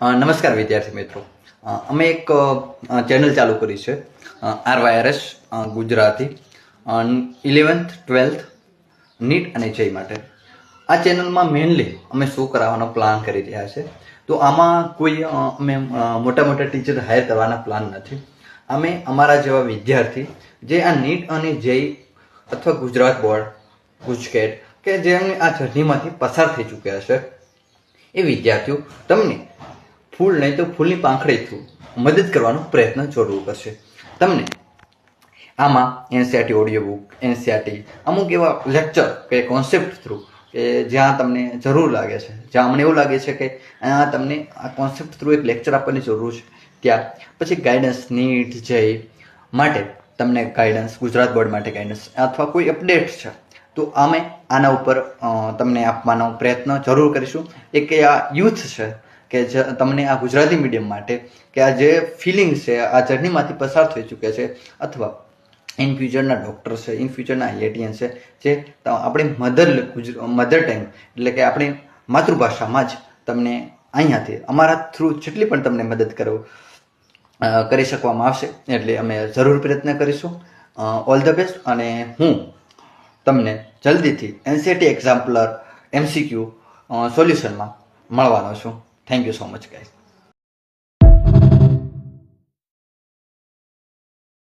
નમસ્કાર વિદ્યાર્થી મિત્રો, અમે એક ચેનલ ચાલુ કરી છે RYRS Gujarati 11th 12th NEET અને જઈ માટે. આ ચેનલમાં મેઇનલી અમે શું કરાવવાનો પ્લાન કરી રહ્યા છે. તો આમાં કોઈ અમે મોટા મોટા ટીચર હાયર કરવાના પ્લાન નથી. અમે અમારા જેવા વિદ્યાર્થી જે આ નીટ અને જેઈ અથવા ગુજરાત બોર્ડ, ગુજકેટ કે જેમને આ જર્નીમાંથી પસાર થઈ ચૂક્યા છે એ વિદ્યાર્થીઓ તમને ફૂલ નહીં તો ફૂલની પાંખડી થ્રુ મદદ કરવાનો પ્રયત્ન જરૂર કરશે. તમને આમાં NCERT ઓડિયો બુક, NCERT અમુક એવા લેક્ચર કે કોન્સેપ્ટ થ્રુ કે જ્યાં તમને જરૂર લાગે છે, જ્યાં અમને એવું લાગે છે કે તમને આ કોન્સેપ્ટ થ્રુ એક લેક્ચર આપવાની જરૂર છે, ત્યાં પછી ગાઈડન્સ નીટ જેઈ માટે તમને ગાઈડન્સ, ગુજરાત બોર્ડ માટે ગાઈડન્સ અથવા કોઈ અપડેટ છે તો અમે આના ઉપર તમને આપવાનો પ્રયત્ન જરૂર કરીશું. એક આ યુથ છે કે જે તમને આ ગુજરાતી મીડિયમ માટે કે આ જે ફિલિંગ છે, આ જર્નીમાંથી પસાર થઈ ચૂક્યા છે અથવા ઇન ફ્યુચરના ડૉક્ટર છે, ઇન ફ્યુચરના IITian છે, જે આપણી મધર ટેંગ એટલે કે આપણી માતૃભાષામાં જ તમને અહીંયાથી અમારા થ્રુ જેટલી પણ તમને મદદ કરી શકવામાં આવશે એટલે અમે જરૂર પ્રયત્ન કરીશું. All the best. અને હું તમને જલ્દીથી NCERT એક્ઝામ્પલર MCQ સોલ્યુશનમાં મળવાનો છું. Thank you so much guys.